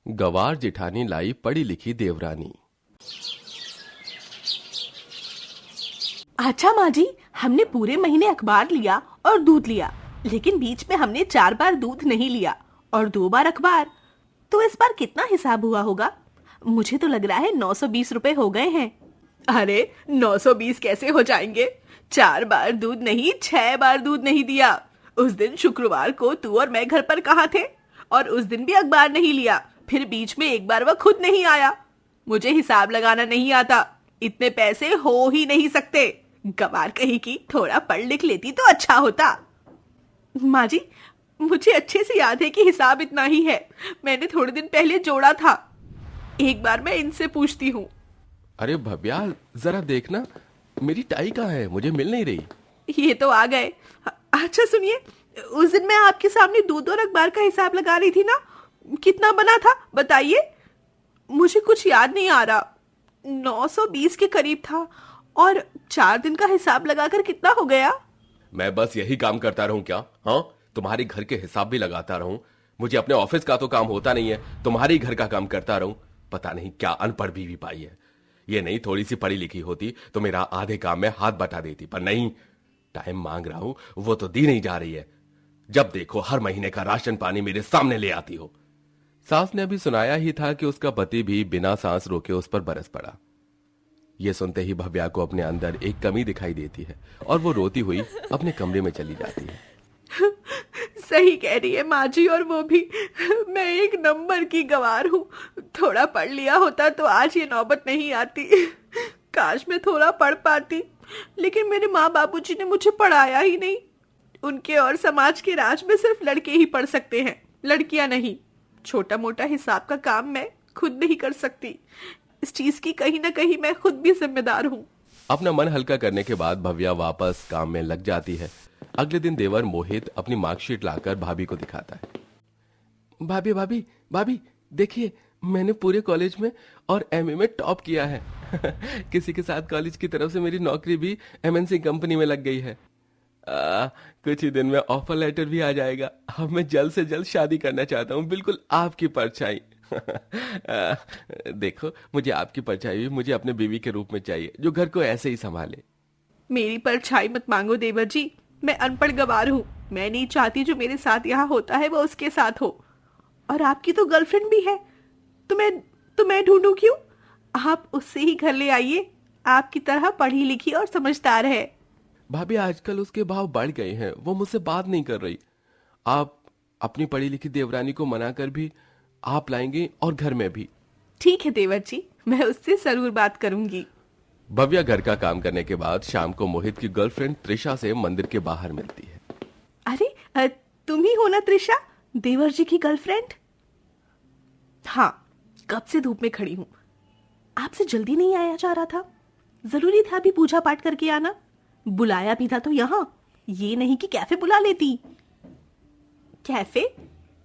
गवार जिठानी लाई पढ़ी लिखी देवरानी। अच्छा माँ जी, हमने पूरे महीने अखबार लिया और दूध लिया, लेकिन बीच में हमने 4 बार दूध नहीं लिया और 2 बार अखबार। तो इस बार कितना हिसाब हुआ होगा? मुझे तो लग रहा है 920 रुपए हो गए हैं। अरे 920 कैसे हो जाएंगे? 4 बार दूध नहीं, 6 बार दूध नहीं दिया। उस दिन शुक्रवार को तू और मैं घर पर कहाँ थे? और उस दिन भी अखबार नहीं लिया, फिर बीच में एक बार वह खुद नहीं आया। मुझे हिसाब लगाना नहीं आता, इतने पैसे हो ही नहीं सकते। गवार कहीं की, थोड़ा पढ़ लिख लेती तो अच्छा होता। माँ जी, मुझे अच्छे से याद है कि हिसाब इतना ही है। मैंने थोड़े दिन पहले जोड़ा था। एक बार मैं इनसे पूछती हूँ। अरे भव्या, जरा देखना मेरी टाई कहाँ है, मुझे मिल नहीं रही। ये तो आ गए। अच्छा सुनिए, उस दिन मैं आपके सामने दूध और अखबार का हिसाब लगा रही थी ना, कितना बना था बताइए? मुझे कुछ याद नहीं आ रहा। 920 के करीब था और 4 दिन का हिसाब लगाकर कितना हो गया? मैं बस यही काम करता रहूं क्या? हाँ, तुम्हारे घर के हिसाब भी लगाता रहूं? मुझे अपने ऑफिस का तो काम होता नहीं है, तुम्हारे घर का काम करता रहूं? पता नहीं क्या अनपढ़ बीवी पाई है। ये नहीं थोड़ी सी पढ़ी लिखी होती तो मेरा आधे काम में हाथ बटा देती, पर नहीं। टाइम मांग रहा हूं वो तो दी नहीं जा रही है। जब देखो हर महीने का राशन पानी मेरे सामने ले आती हो। सास ने अभी सुनाया ही था कि उसका पति भी बिना सांस रोके उस पर बरस पड़ा। यह सुनते ही भव्या को अपने अंदर एक कमी दिखाई देती है और वो रोती हुई अपने कमरे में चली जाती है। सही कह रही है माँ जी, और वो भी मैं एक नंबर की गवार हूँ। थोड़ा पढ़ लिया होता तो आज ये नौबत नहीं आती। काश मैं थोड़ा पढ़ पाती, लेकिन मेरे माँ बाबूजी ने मुझे पढ़ाया ही नहीं। उनके और समाज के राज में सिर्फ लड़के ही पढ़ सकते हैं, लड़कियां नहीं। छोटा मोटा हिसाब का काम मैं खुद नहीं कर सकती। इस चीज की कहीं ना कहीं मैं खुद भी जिम्मेदार हूँ। अपना मन हल्का करने के बाद भव्या वापस काम में लग जाती है। अगले दिन देवर मोहित अपनी मार्कशीट लाकर भाभी को दिखाता है। भाभी भाभी भाभी, देखिए मैंने पूरे कॉलेज में और एमए में टॉप किया है। किसी के साथ कॉलेज की तरफ से मेरी नौकरी भी एमएनसी कंपनी में लग गई है। कुछ ही दिन में ऑफर लेटर भी आ जाएगा। अब मैं जल्द से जल्द शादी करना चाहता हूँ, बिल्कुल आपकी परछाई। देखो, मुझे आपकी परछाई भी मुझे अपने बीवी के रूप में चाहिए, जो घर को ऐसे ही संभाले। मेरी परछाई मत मांगो देवर जी, मैं अनपढ़ गवार हूँ। मैं नहीं चाहती जो मेरे साथ यहाँ होता है वो उसके साथ हो। और आपकी तो गर्लफ्रेंड भी है, तो मैं ढूंढूं क्यों? आप उससे ही घर ले आइए, आपकी तरह पढ़ी लिखी और समझदार है। भाभी, आजकल उसके भाव बढ़ गए हैं, वो मुझसे बात नहीं कर रही। आप अपनी पढ़ी लिखी देवरानी को मनाकर भी आप लाएंगे और घर में भी। ठीक है देवर जी, मैं उससे जरूर बात करूंगी। भव्या घर का काम करने के बाद शाम को मोहित की गर्लफ्रेंड त्रिशा से मंदिर के बाहर मिलती है। अरे तुम ही हो ना त्रिशा, देवर जी की गर्लफ्रेंड? हाँ, कब से धूप में खड़ी हूँ। आपसे जल्दी नहीं आया जा रहा था? जरूरी था अभी पूजा पाठ करके आना। बुलाया भी था तो यहाँ, ये नहीं कि कैफे बुला लेती। कैफे?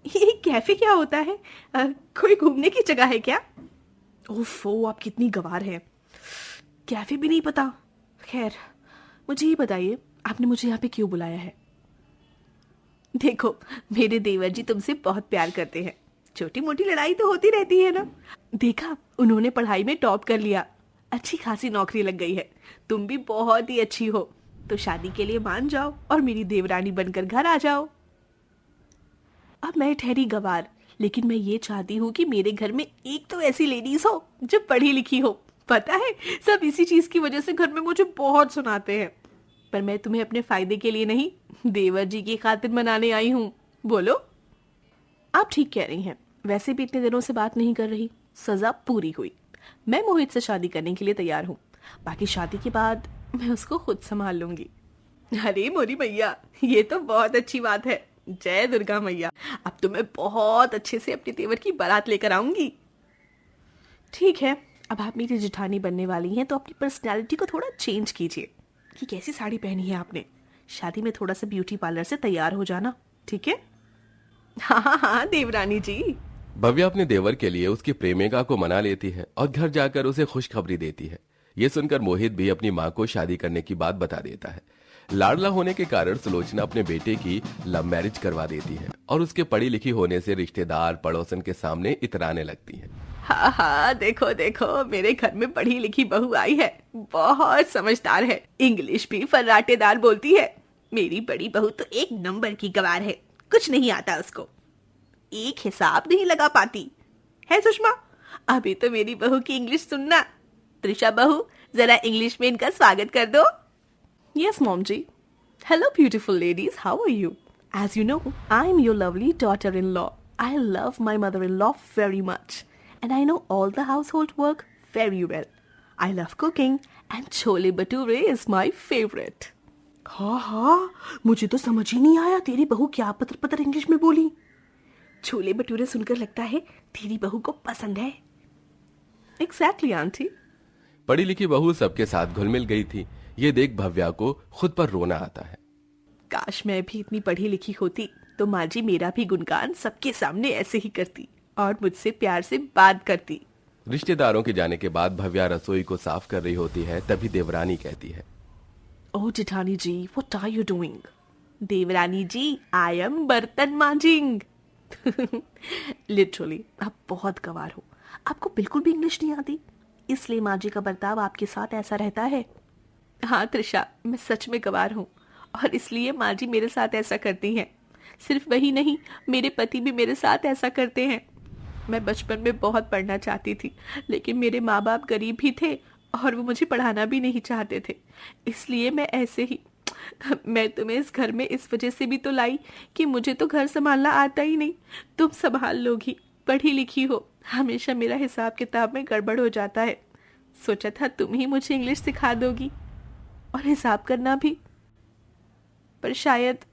ये कैफे क्या होता है? कोई घूमने की जगह है क्या? ओफो, आप कितनी गवार है, कैफे भी नहीं पता। खैर, मुझे ये बताइए, आपने मुझे यहाँ पे क्यों बुलाया है? देखो, मेरे देवर जी तुमसे बहुत प्यार करते हैं। छोटी मोटी लड़ाई तो होती रहती है ना। देखा, उन्होंने पढ़ाई में टॉप कर लिया, अच्छी खासी नौकरी लग गई है। तुम भी बहुत ही अच्छी हो, तो शादी के लिए मान जाओ और मेरी देवरानी बनकर घर आ जाओ। अब मैं ठहरी गवार, लेकिन मैं ये चाहती हूँ कि मेरे घर में एक तो ऐसी लेडीज हो जो पढ़ी लिखी हो। पता है, सब इसी चीज की वजह से घर में मुझे बहुत सुनाते हैं। पर मैं तुम्हें अपने फायदे के लिए नहीं, देवर जी की खातिर मनाने आई हूँ। बोलो। आप ठीक कह रही हैं, वैसे भी इतने दिनों से बात नहीं कर रही, सजा पूरी हुई। मैं मोहित से शादी करने के लिए तैयार हूँ। बाकी शादी के बाद मैं उसको खुद संभाल लूंगी। अरे मोरी मैया, ये तो बहुत अच्छी बात है। जय दुर्गा मैया, अब तो मैं बहुत अच्छे से अपने तेवर की बारात लेकर आऊंगी। ठीक है, अब आप मेरी जेठानी बनने वाली हैं तो अपनी पर्सनैलिटी को थोड़ा चेंज कीजिए। कि कैसी साड़ी पहनी है आपने? शादी में थोड़ा सा ब्यूटी पार्लर से तैयार हो जाना, ठीक है? हाँ हाँ हाँ देवरानी जी। भव्या अपने देवर के लिए उसकी प्रेमिका को मना लेती है और घर जाकर उसे खुशखबरी देती है। ये सुनकर मोहित भी अपनी माँ को शादी करने की बात बता देता है। लाडला होने के कारण सुलोचना अपने बेटे की लव मैरिज करवा देती है और उसके पढ़ी लिखी होने से रिश्तेदार पड़ोसन के सामने इतराने लगती है। हाँ हाँ, देखो देखो, मेरे घर में पढ़ी लिखी बहू आई है, बहुत समझदार है, इंग्लिश भी फर्राटेदार बोलती है। मेरी बड़ी बहू तो एक नंबर की गवार है, कुछ नहीं आता उसको, एक हिसाब नहीं लगा पाती है। सुषमा, अभी तो मेरी बहू की इंग्लिश सुनना। त्रिशा बहू, जरा इंग्लिश में इनका स्वागत कर दो। Yes mom ji. Hello beautiful ladies, how are you? As you know, I am your lovely daughter in law. I love my mother in law very much and I know all the household work very well. I love cooking and chole bhature is my favorite. हाँ हाँ, मुझे तो समझ ही नहीं आया तेरी बहू क्या पतर पतर इंग्लिश में बोली। छोले भटूरे सुनकर लगता है तेरी बहू को पसंद है। Exactly aunty. पढ़ी लिखी बहू सबके साथ घुल मिल गई थी। ये देख भव्या को खुद पर रोना आता है। काश मैं भी इतनी पढ़ी लिखी होती तो माँ जी मेरा भी गुणगान सबके सामने ऐसे ही करती और मुझसे प्यार से बात करती। रिश्तेदारों के जाने के बाद भव्या रसोई को साफ कर रही होती है, तभी देवरानी कहती है, ओह जेठानी जी, व्हाट आर यू डूइंग? देवरानी जी, आई एम बर्तन मांजिंग। लिटरली आप बहुत गवार हो, आपको बिल्कुल भी इंग्लिश नहीं आती, इसलिए माँ जी का बर्ताव आपके साथ ऐसा रहता है। हाँ त्रिशा, मैं सच में गवार हूँ और इसलिए माँ जी मेरे साथ ऐसा करती हैं। सिर्फ वही नहीं, मेरे पति भी मेरे साथ ऐसा करते हैं। मैं बचपन में बहुत पढ़ना चाहती थी, लेकिन मेरे माँ बाप गरीब ही थे और वो मुझे पढ़ाना भी नहीं चाहते थे, इसलिए मैं ऐसे ही। मैं तुम्हें इस घर में इस वजह से भी तो लाई कि मुझे तो घर संभालना आता ही नहीं, तुम संभाल लोगी, पढ़ी लिखी हो। हमेशा मेरा हिसाब किताब में गड़बड़ हो जाता है, सोचा था तुम ही मुझे इंग्लिश सिखा दोगी और हिसाब करना भी, पर शायद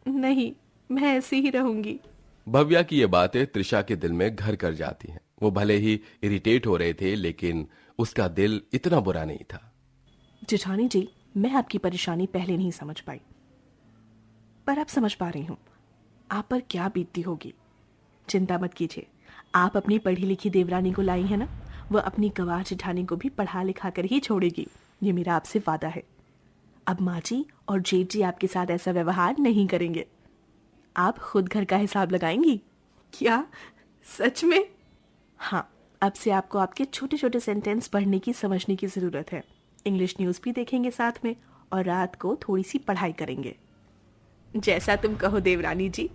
नहीं, मैं ऐसी ही रहूंगी। भव्या की ये बातें त्रिशा के दिल में घर कर जाती हैं। वो भले ही इरिटेट हो रहे थे, लेकिन उसका दिल इतना बुरा नहीं था। जेठानी जी, मैं आपकी परेशानी पहले नहीं समझ पाई, पर अब समझ पा रही हूँ आप पर क्या बीतती होगी। चिंता मत कीजिए, आप अपनी पढ़ी लिखी देवरानी को लाई है ना, वह अपनी गवार जेठानी को भी पढ़ा लिखा कर ही छोड़ेगी, ये मेरा आपसे वादा है। अब माँ जी और जेठ जी आपके साथ ऐसा व्यवहार नहीं करेंगे। आप खुद घर का हिसाब लगाएंगी क्या? सच में? हाँ, अब से आपको आपके छोटे छोटे सेंटेंस पढ़ने की समझने की जरूरत है। इंग्लिश न्यूज़ भी देखेंगे साथ में और रात को थोड़ी सी पढ़ाई करेंगे। जैसा तुम कहो देवरानी जी।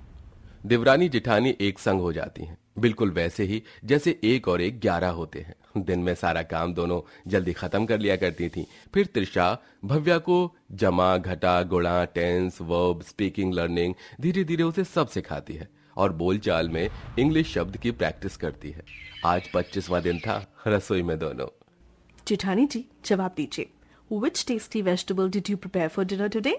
देवरानी जेठानी एक संग हो जाती हैं, बिल्कुल वैसे ही जैसे 1 और 1 11 होते हैं। दिन में सारा काम दोनों जल्दी खत्म कर लिया करती थी। फिर त्रिशा भव्या को जमा, घटा, गुणा, टेंस, वर्ब, स्पीकिंग, लर्निंग धीरे धीरे उसे सब सिखाती है और बोलचाल में इंग्लिश शब्द की प्रैक्टिस करती है। आज 25वां दिन था रसोई में दोनों। जेठानी जी, जवाब दीजिए, Which tasty vegetable did you prepare for dinner today?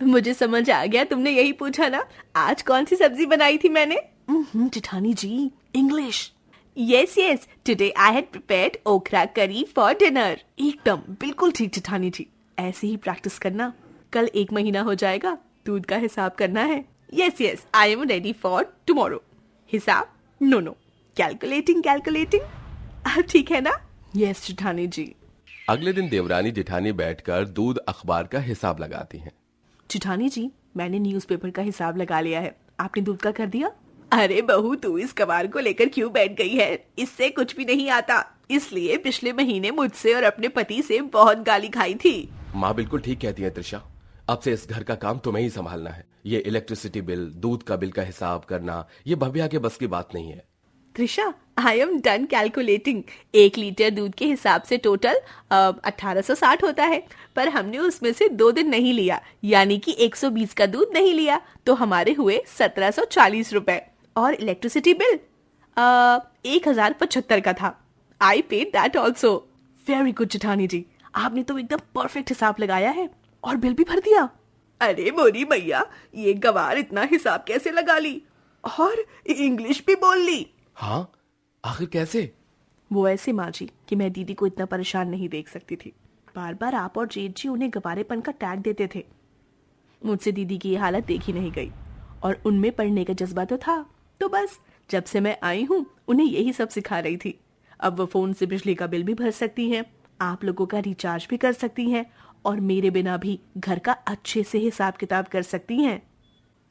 मुझे समझ आ गया, तुमने यही पूछा ना, आज कौन सी सब्जी बनाई थी मैंने? जेठानी जी, English. Yes, today I had prepared okra curry for dinner. एकदम बिल्कुल ठीक जेठानी जी, ऐसे ही प्रैक्टिस करना, कल 1 महीना हो जाएगा। दूध का हिसाब करना है। Yes, I am ready for tomorrow. हिसाब? No. Calculating. ठीक है ना? Yes जेठानी जी। अगले दिन देवरानी जेठानी बैठकर दूध अखबार का हिसाब लगाती हैं। जेठानी जी, मैंने न्यूज़पेपर का हिसाब लगा लिया है, आपने दूध का कर दिया? अरे बहू, तू इस कबार को लेकर क्यों बैठ गई है? इससे कुछ भी नहीं आता, इसलिए पिछले महीने मुझसे और अपने पति से बहुत गाली खाई थी। माँ बिल्कुल ठीक कहती है त्रिशा, अब से इस घर का काम तुम्हें ही संभालना है। ये इलेक्ट्रिसिटी बिल, दूध का बिल का हिसाब करना, ये भव्या के बस की बात नहीं है। Trisha, I am done calculating. 1 litre दूध के हिसाब से टोटल 1860 होता है, पर हमने उसमें से 2 दिन नहीं लिया, यानी कि 120 का दूध नहीं लिया, तो हमारे हुए 1740 रुपए। और इलेक्ट्रिसिटी बिल 1075 का था। I paid that also. Very good जेठानी जी, आपने तो एकदम परफेक्ट हिसाब लगाया है और बिल भी भर दिया। अरे मोरी भैया, ये गवार इतना हिसाब कैसे लगा ली और इंग्लिश भी बोल ली? हाँ, आखिर कैसे? वो ऐसे माँ जी कि मैं दीदी को इतना परेशान नहीं देख सकती थी। बार बार आप और जेठ जी उन्हें गवारेपन का टैग देते थे। मुझसे दीदी की ये हालत देखी नहीं गई और उनमें पढ़ने का जज्बा तो था, तो बस जब से मैं आई हूँ उन्हें यही सब सिखा रही थी। अब वो फोन से बिजली का बिल भी भर सकती हैं, आप लोगों का रिचार्ज भी कर सकती हैं और मेरे बिना भी घर का अच्छे से हिसाब किताब कर सकती हैं।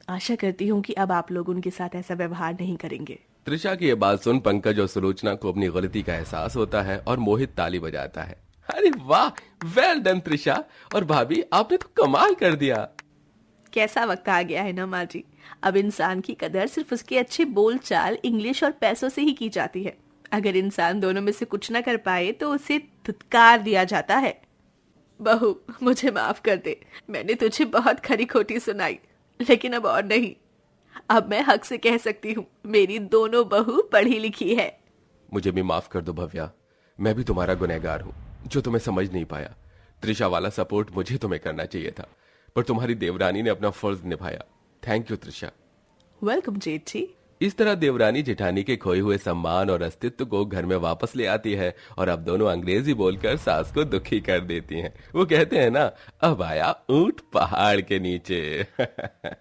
आशा करती हूँ कि अब आप लोग उनके साथ ऐसा व्यवहार नहीं करेंगे। त्रिशा की ये बात सुन पंकज और सुलोचना को अपनी गलती का एहसास होता है और मोहित ताली बजाता है। अरे वाह, वेल डन त्रिशा, और भाभी आपने तो कमाल कर दिया। कैसा वक्त आ गया है ना माँ जी, अब इंसान की कदर सिर्फ उसके अच्छे बोल चाल, इंग्लिश और पैसों से ही की जाती है। अगर इंसान दोनों में से कुछ ना कर पाए तो उसे धुतकार दिया जाता है। बहू, मुझे माफ कर दे, मैंने तुझे बहुत खरी खोटी सुनाई, लेकिन अब और नहीं। अब मैं हक से कह सकती हूँ, मेरी दोनों बहू पढ़ी लिखी है। मुझे भी माफ कर दो भव्या, मैं भी तुम्हारा गुनहगार हूँ जो तुम्हें समझ नहीं पाया। त्रिशा वाला सपोर्ट मुझे तुम्हें करना चाहिए था, पर तुम्हारी देवरानी ने अपना फर्ज निभाया। Thank you Trisha. वेलकम जेठ जी। इस तरह देवरानी जेठानी के खोए हुए सम्मान और अस्तित्व को घर में वापस ले आती है और अब दोनों अंग्रेजी बोलकर सास को दुखी कर देती हैं। वो कहते हैं ना, अब आया ऊंट पहाड़ के नीचे।